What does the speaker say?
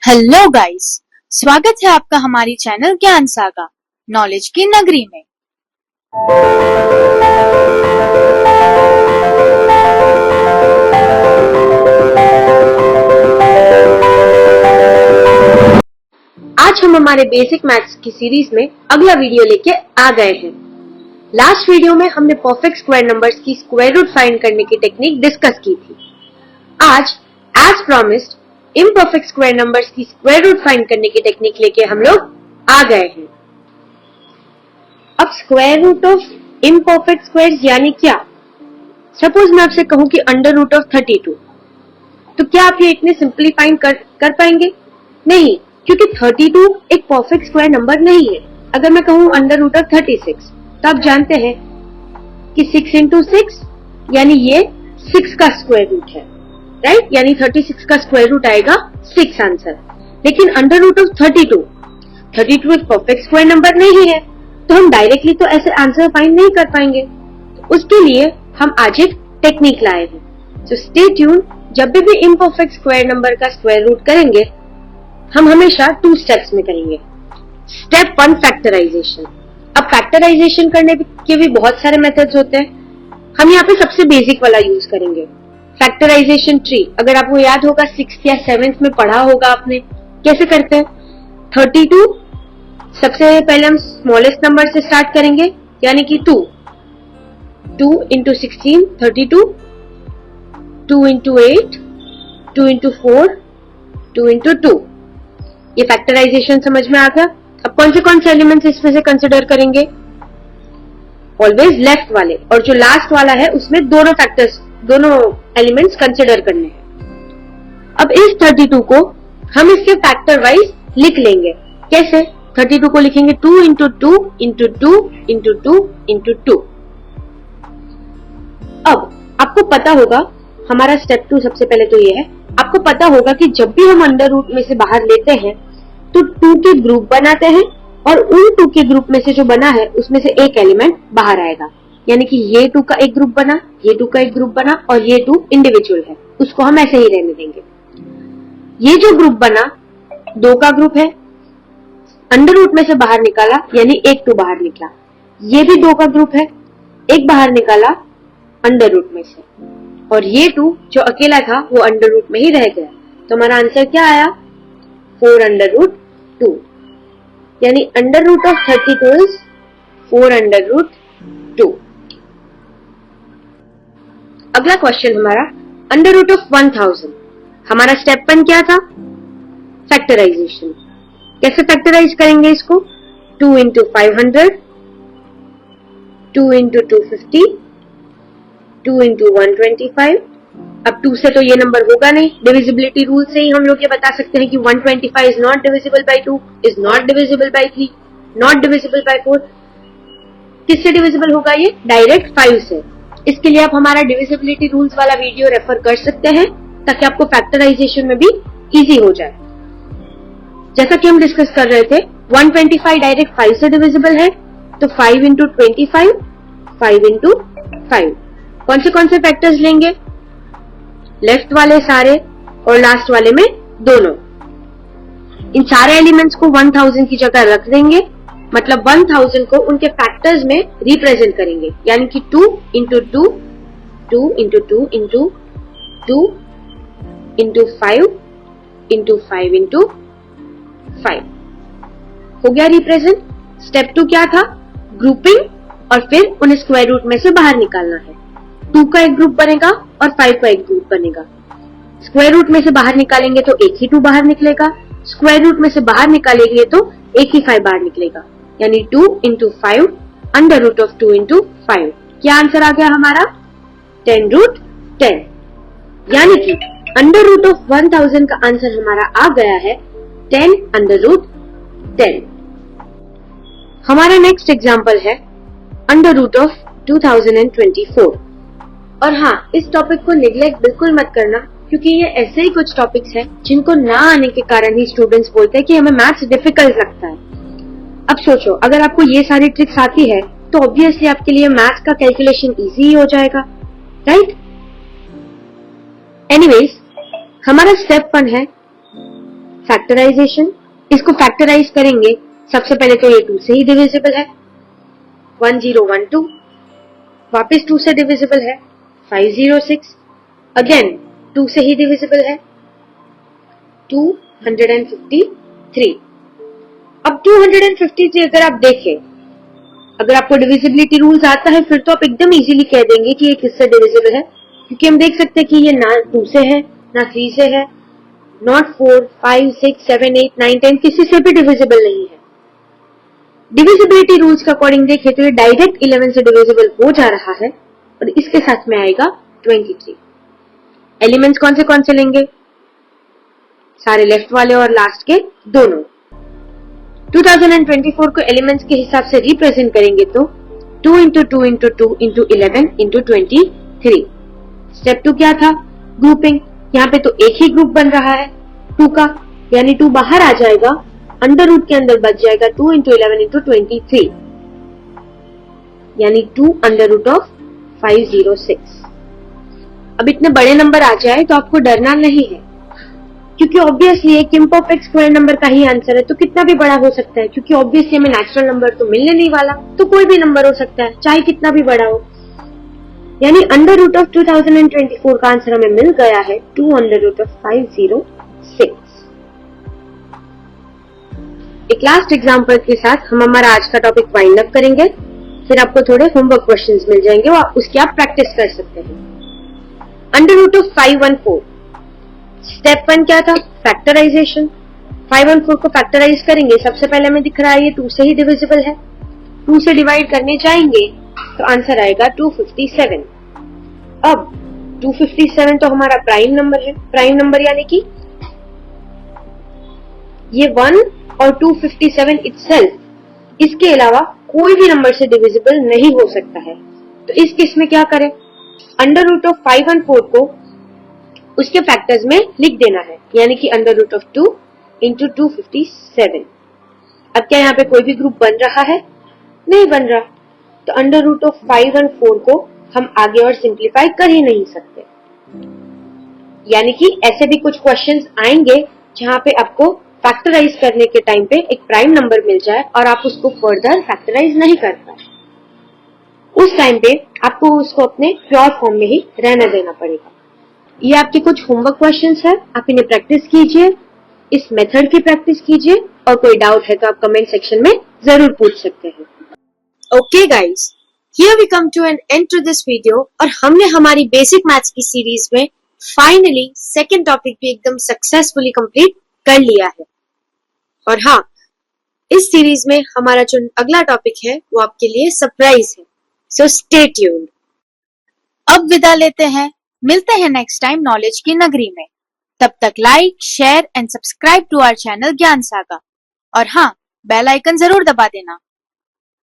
Hello guys, स्वागत है आपका हमारी चैनल ज्ञान सागा नॉलेज की नगरी में। आज हम हमारे बेसिक मैथ्स की सीरीज में अगला वीडियो लेके आ गए हैं। लास्ट वीडियो में हमने परफेक्ट स्क्वायर नंबर्स की स्क्वायर रूट फाइंड करने की टेक्निक डिस्कस की थी। आज as promised imperfect square numbers की स्क्वायर रूट फाइंड करने की टेक्निक लेके हम लोग आ गए हैं। अब square root of imperfect squares यानी क्या? सपोज मैं आपसे कहूं कि अंडर रूट ऑफ 32, तो क्या आप ये इतने सिंपली फाइंड कर पाएंगे? नहीं, क्योंकि 32 एक परफेक्ट स्क्वायर नंबर नहीं है। अगर मैं कहूं अंडर रूट ऑफ 36, तो आप जानते हैं कि 6 into 6 यानी ये 6 का स्क्वायर रूट है, राइट? यानी 36 का स्क्वायर रूट आएगा 6 आंसर। लेकिन अंडर रूट ऑफ 32 एक परफेक्ट स्क्वायर नंबर नहीं है, तो हम डायरेक्टली तो ऐसे आंसर फाइंड नहीं कर पाएंगे। उसके लिए हम आज एक टेक्निक लाए हैं। So stay tune. जब भी इम्परफेक्ट स्क्वायर नंबर का स्क्वायर रूट करेंगे, हम हमेशा 2 स्टेप्स में करेंगे। Step 1 factorisation. अब फैक्टराइजेशन करने के भी बहुत सारे मेथड्स होते हैं। हम यहाँ पे सबसे बेसिक वाला यूज करेंगे, फैक्टराइजेशन ट्री। अगर आपको याद होगा 6th या 7th में पढ़ा होगा आपने। कैसे करते हैं? 32 सबसे पहले हम स्मॉलेस्ट नंबर से स्टार्ट करेंगे, यानी कि 2 into 16 32, 2 into 8, 2 into 4, 2 into 2। ये फैक्टराइजेशन समझ में आ गया। अब कौन से एलिमेंट्स इसमें से कंसिडर करेंगे? ऑलवेज लेफ्ट वाले, और जो लास्ट वाला है उसमें दोनों एलिमेंट्स कंसिडर करने हैं। अब इस 32 को हम इसके फैक्टर वाइज लिख लेंगे। कैसे? 32 को लिखेंगे 2 into 2 into 2 into 2 into 2। अब आपको पता होगा, हमारा स्टेप 2 सबसे पहले तो ये है, आपको पता होगा कि जब भी हम अंडर रूट में से बाहर लेते हैं तो 2 के ग्रुप बनाते हैं, और उन 2 के ग्रुप में से जो बना है उसमें से एक एलिमेंट बाहर आएगा। यानी कि ये 2 का एक ग्रुप बना, ये 2 का एक ग्रुप बना, और ये 2 इंडिविजुअल है, उसको हम ऐसे ही रहने देंगे। ये जो ग्रुप बना 2 का ग्रुप है, अंडर रूट में से बाहर निकाला यानी एक 2 बाहर निकला। ये भी 2 का ग्रुप है, एक बाहर निकाला अंडर रूट में से, और ये 2 जो अकेला था वो अंडर रूट में ही रह गया। तो हमारा आंसर क्या आया? 4 under root 2। यानी under root of 32 is 4 under root 2। अगला क्वेश्चन हमारा अंडर रूट ऑफ 1000। हमारा स्टेप 1 क्या था? फैक्टराइजेशन। कैसे फैक्टराइज करेंगे इसको? 2 into 500, 2 into 250, 2 into 125। अब 2 से तो ये नंबर होगा नहीं, डिविजिबिलिटी रूल से ही हम लोग ये बता सकते हैं कि 125 is not divisible by 2, is not divisible by 3, not divisible by 4। किससे डिविजिबल होगा ये? डायरेक्ट 5 से। इसके लिए आप हमारा डिविजिबिलिटी रूल्स वाला वीडियो रेफर कर सकते हैं, ताकि आपको फैक्टराइजेशन में भी इजी हो जाए। जैसा कि हम डिस्कस कर रहे थे, 125 डायरेक्ट 5 से डिविजिबल है, तो 5 into 25, 5 into 5। कौन से फैक्टर्स लेंगे? लेफ्ट वाले सारे और लास्ट वाले में दोनों। इन सारे एलिमेंट्स को 1000 की जगह रख देंगे, मतलब 1000 को उनके फैक्टर्स में रिप्रेजेंट करेंगे, यानी कि 2 into 2, 2 into 2 into 2 into 5 into 5 into 5 हो गया रिप्रेजेंट। स्टेप 2 क्या था? ग्रुपिंग, और फिर उन्हें स्क्वायर रूट में से बाहर निकालना है। 2 का एक ग्रुप बनेगा और 5 का एक ग्रुप बनेगा। स्क्वायर रूट में से बाहर निकालेंगे तो एक ही 2 बाहर निकलेगा, स्क्वायर रूट में से बाहर निकालेंगे तो एक ही 5 बाहर निकलेगा, यानी 2 into 5 under root of 2 into 5। क्या आंसर आ गया हमारा? 10 root 10। यानी कि अंडर रूट ऑफ 1000 का आंसर हमारा आ गया है 10 under root 10। हमारा नेक्स्ट एग्जाम्पल है अंडर रूट ऑफ 2024। और हाँ, इस टॉपिक को निग्लेक्ट बिल्कुल मत करना, क्योंकि ये ऐसे ही कुछ टॉपिक्स हैं जिनको ना आने के कारण ही स्टूडेंट्स बोलते हैं कि हमें मैथ्स डिफिकल्ट लगता है। अब सोचो, अगर आपको ये सारी ट्रिक्स आती है तो ऑब्वियसली आपके लिए मैथ्स का कैलकुलेशन इजी हो जाएगा, राइट? एनीवेज, हमारा स्टेप 1 है फैक्टराइजेशन, इसको फैक्टराइज करेंगे, सबसे पहले तो ये 2 से ही डिविजिबल है, 1012, वापस 2 से डिविजिबल है, 506, अगेन 2 से ही डिविजिबल है, 253। अब 253 अगर आप देखें, अगर आपको डिविजिबिलिटी रूल्स आता है फिर तो आप एकदम इजीली कह देंगे कि ये किससे डिविजिबल है, क्योंकि हम देख सकते हैं कि ये ना 2 से है ना 3 से है, नॉट 4, 5, 6, 7, 8, 9, 10 किसी से भी डिविजिबल नहीं है। डिविजिबिलिटी रूल्स के अकॉर्डिंग देखें तो ये डायरेक्ट 11 से डिविजिबल हो जा रहा है और इसके साथ में आएगा 23। एलिमेंट्स कौन से लेंगे, सारे लेफ्ट वाले और लास्ट के दोनों। 2024 को एलिमेंट्स के हिसाब से रिप्रेजेंट करेंगे तो 2 into 2 into 2 into 11 into 23। Step 2 क्या था, ग्रुपिंग। यहाँ पे तो एक ही ग्रुप बन रहा है 2 का, यानी 2 बाहर आ जाएगा, अंडर रूट के अंदर बच जाएगा 2 into 11 into 23, यानी 2 under root of 506। अब इतने बड़े नंबर आ जाए तो आपको डरना नहीं है, क्योंकि ऑब्वियसली एक इम्परफेक्ट स्क्वायर नंबर का ही आंसर है, तो कितना भी बड़ा हो सकता है, क्योंकि ऑब्वियसली हमें नेचुरल नंबर तो मिलने नहीं वाला, तो कोई भी नंबर हो सकता है चाहे कितना भी बड़ा हो। यानी अंडर रूट ऑफ 2024 का आंसर हमें मिल गया है 2 under root of 506। एक लास्ट एग्जांपल के साथ हम हमारा आज का टॉपिक वाइंड अप करेंगे, फिर आपको थोड़े होमवर्क क्वेश्चंस मिल जाएंगे और उसकी आप प्रैक्टिस कर सकते हैं। अंडर रूट ऑफ 514, स्टेप 1 क्या था, फैक्टराइजेशन। 514 को फैक्टराइज करेंगे, सबसे पहले हमें दिख रहा है ये 2 से ही डिविजिबल है, 2 से डिवाइड करने जाएंगे तो आंसर आएगा 257। अब 257 तो हमारा प्राइम नंबर है, प्राइम नंबर यानी कि ये 1 और 257 इटसेल्फ, इसके अलावा कोई भी नंबर से डिविजिबल नहीं हो सकता है। तो इस केस में क्या करें, अंडर रूट ऑफ 514 को उसके फैक्टर्स में लिख देना है, यानी कि अंडर रूट ऑफ 2 into 257। अब क्या यहाँ पे कोई भी ग्रुप बन रहा है, नहीं बन रहा, तो अंडर रूट ऑफ 514 को हम आगे और सिंप्लीफाई कर ही नहीं सकते। यानी कि ऐसे भी कुछ क्वेश्चंस आएंगे जहां पे आपको फैक्टराइज करने के टाइम पे एक प्राइम नंबर मिल जाए और आप उसको फर्दर फैक्टराइज नहीं कर पाए, उस टाइम पे आपको उसको अपने प्योर फॉर्म में ही रहने देना पड़ेगा। ये आपके कुछ होमवर्क क्वेश्चंस है, आप इन्हें प्रैक्टिस कीजिए, इस मेथड की प्रैक्टिस कीजिए, और कोई डाउट है तो आप कमेंट सेक्शन में जरूर पूछ सकते हैं। Okay guys, here we come to an end to this video और हमने हमारी बेसिक मैथ्स की सीरीज में फाइनली सेकेंड टॉपिक भी एकदम सक्सेसफुली कंप्लीट कर लिया है। और हाँ, इस सीरीज में हमारा जो अगला टॉपिक है वो आपके लिए सरप्राइज है, सो स्टे ट्यून्ड। अब विदा लेते हैं, मिलते हैं नेक्स्ट टाइम नॉलेज की नगरी में। तब तक like, share and subscribe to our channel Gyan Saga, और हाँ, बेल आइकन जरूर दबा देना।